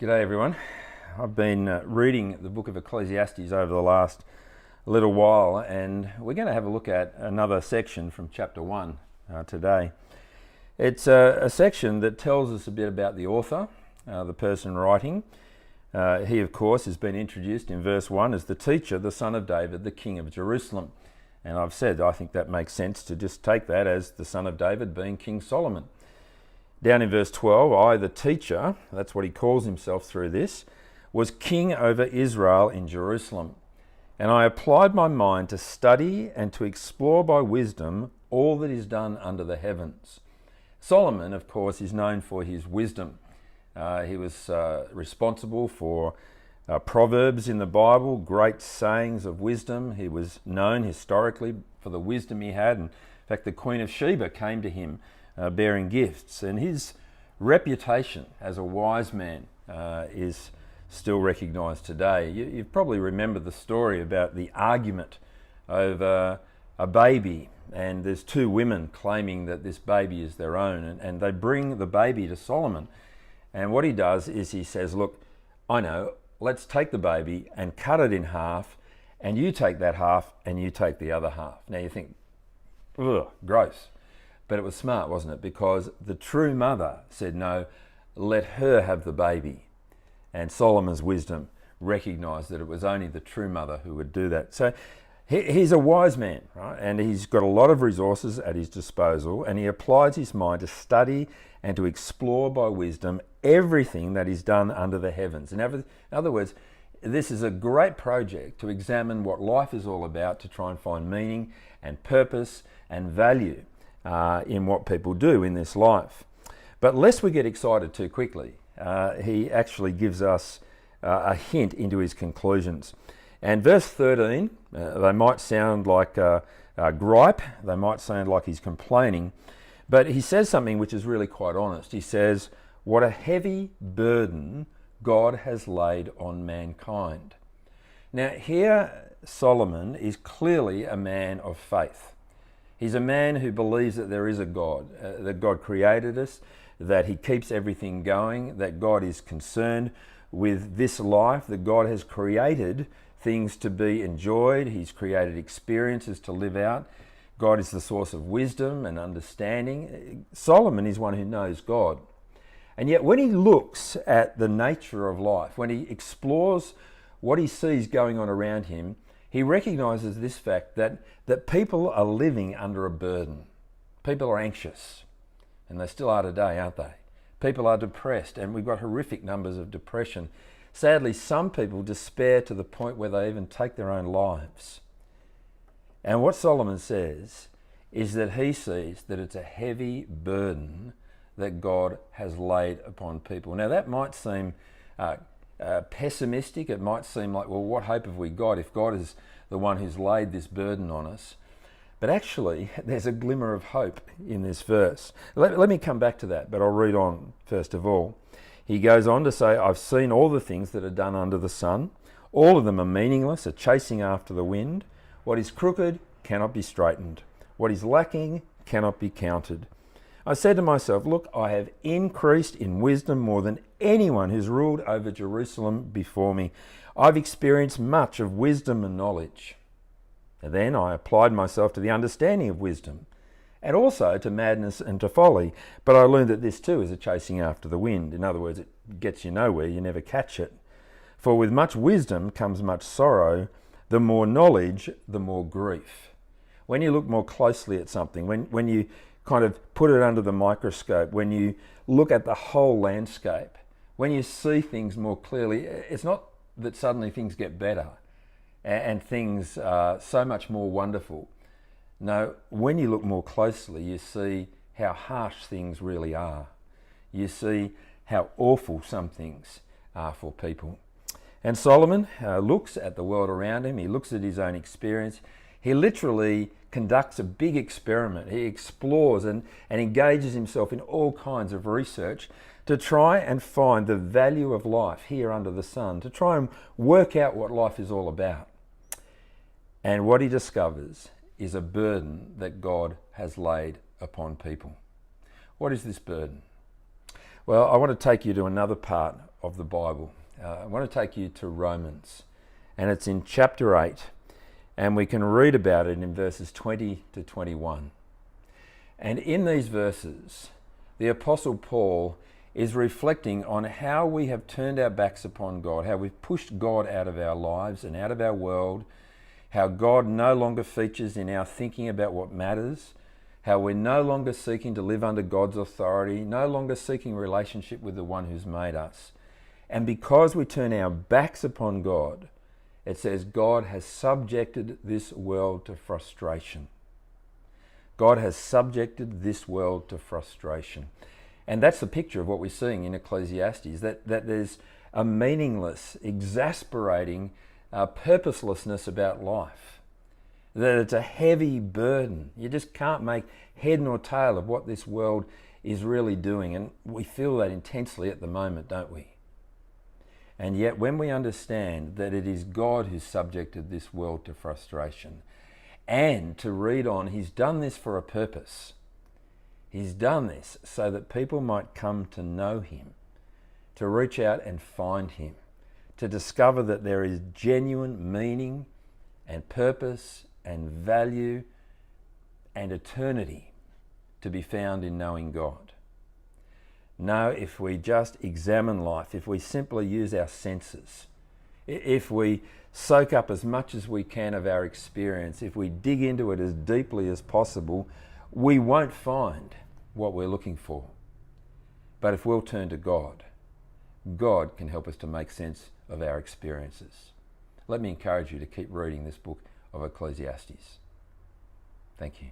G'day everyone. I've been reading the book of Ecclesiastes over the last little while, and we're going to have a look at another section from chapter 1 today. It's a section that tells us a bit about the author, the person writing. He, of course, has been introduced in verse 1 as the teacher, the son of David, the king of Jerusalem. And I've said I think that makes sense to just take that as the son of David being King Solomon. Down in verse 12, I, the teacher, that's what he calls himself through this, was king over Israel in Jerusalem. And I applied my mind to study and to explore by wisdom all that is done under the heavens. Solomon, of course, is known for his wisdom. He was responsible for proverbs in the Bible, great sayings of wisdom. He was known historically for the wisdom he had. In fact, the Queen of Sheba came to him bearing gifts, and his reputation as a wise man is still recognised today. You probably remember the story about the argument over a baby, and there's two women claiming that this baby is their own, and they bring the baby to Solomon, and what he does is he says, look, I know, let's take the baby and cut it in half, and you take that half and you take the other half. Now you think, ugh, gross. But it was smart, wasn't it? Because the true mother said, no, let her have the baby. And Solomon's wisdom recognised that it was only the true mother who would do that. So he's a wise man, right? And he's got a lot of resources at his disposal, and he applies his mind to study and to explore by wisdom everything that is done under the heavens. In other words, this is a great project to examine what life is all about, to try and find meaning and purpose and value in what people do in this life. But lest we get excited too quickly, he actually gives us a hint into his conclusions. And verse 13, they might sound like a gripe, they might sound like he's complaining, but he says something which is really quite honest. He says, what a heavy burden God has laid on mankind. Now here, Solomon is clearly a man of faith. He's a man who believes that there is a God, that God created us, that he keeps everything going, that God is concerned with this life, that God has created things to be enjoyed, he's created experiences to live out. God is the source of wisdom and understanding. Solomon is one who knows God. And yet when he looks at the nature of life, when he explores what he sees going on around him, he recognises this fact that people are living under a burden. People are anxious, and they still are today, aren't they? People are depressed, and we've got horrific numbers of depression. Sadly, some people despair to the point where they even take their own lives. And what Solomon says is that he sees that it's a heavy burden that God has laid upon people. Now that might seem pessimistic. It might seem like, well, what hope have we got if God is the one who's laid this burden on us? But actually, there's a glimmer of hope in this verse. Let me come back to that, but I'll read on first of all. He goes on to say, I've seen all the things that are done under the sun. All of them are meaningless, are chasing after the wind. What is crooked cannot be straightened. What is lacking cannot be counted. I said to myself, look, I have increased in wisdom more than anyone who's ruled over Jerusalem before me. I've experienced much of wisdom and knowledge. And then I applied myself to the understanding of wisdom, and also to madness and to folly. But I learned that this too is a chasing after the wind. In other words, it gets you nowhere, you never catch it. For with much wisdom comes much sorrow. The more knowledge, the more grief. When you look more closely at something, when you kind of put it under the microscope, when you look at the whole landscape, when you see things more clearly, it's not that suddenly things get better and things are so much more wonderful. No, when you look more closely, you see how harsh things really are. You see how awful some things are for people. And Solomon looks at the world around him, he looks at his own experience. He literally conducts a big experiment. He explores and engages himself in all kinds of research to try and find the value of life here under the sun, to try and work out what life is all about. And what he discovers is a burden that God has laid upon people. What is this burden? Well, I want to take you to another part of the Bible. I want to take you to Romans, and it's in chapter 8, and we can read about it in verses 20 to 21. And in these verses, the Apostle Paul is reflecting on how we have turned our backs upon God, how we've pushed God out of our lives and out of our world, how God no longer features in our thinking about what matters, how we're no longer seeking to live under God's authority, no longer seeking relationship with the one who's made us. And because we turn our backs upon God, it says God has subjected this world to frustration. God has subjected this world to frustration. And that's the picture of what we're seeing in Ecclesiastes, that there's a meaningless, exasperating purposelessness about life. That it's a heavy burden. You just can't make head nor tail of what this world is really doing. And we feel that intensely at the moment, don't we? And yet when we understand that it is God who's subjected this world to frustration, and to read on, he's done this for a purpose. He's done this so that people might come to know him, to reach out and find him, to discover that there is genuine meaning and purpose and value and eternity to be found in knowing God. No, if we just examine life, if we simply use our senses, if we soak up as much as we can of our experience, if we dig into it as deeply as possible, we won't find what we're looking for. But if we'll turn to God, God can help us to make sense of our experiences. Let me encourage you to keep reading this book of Ecclesiastes. Thank you.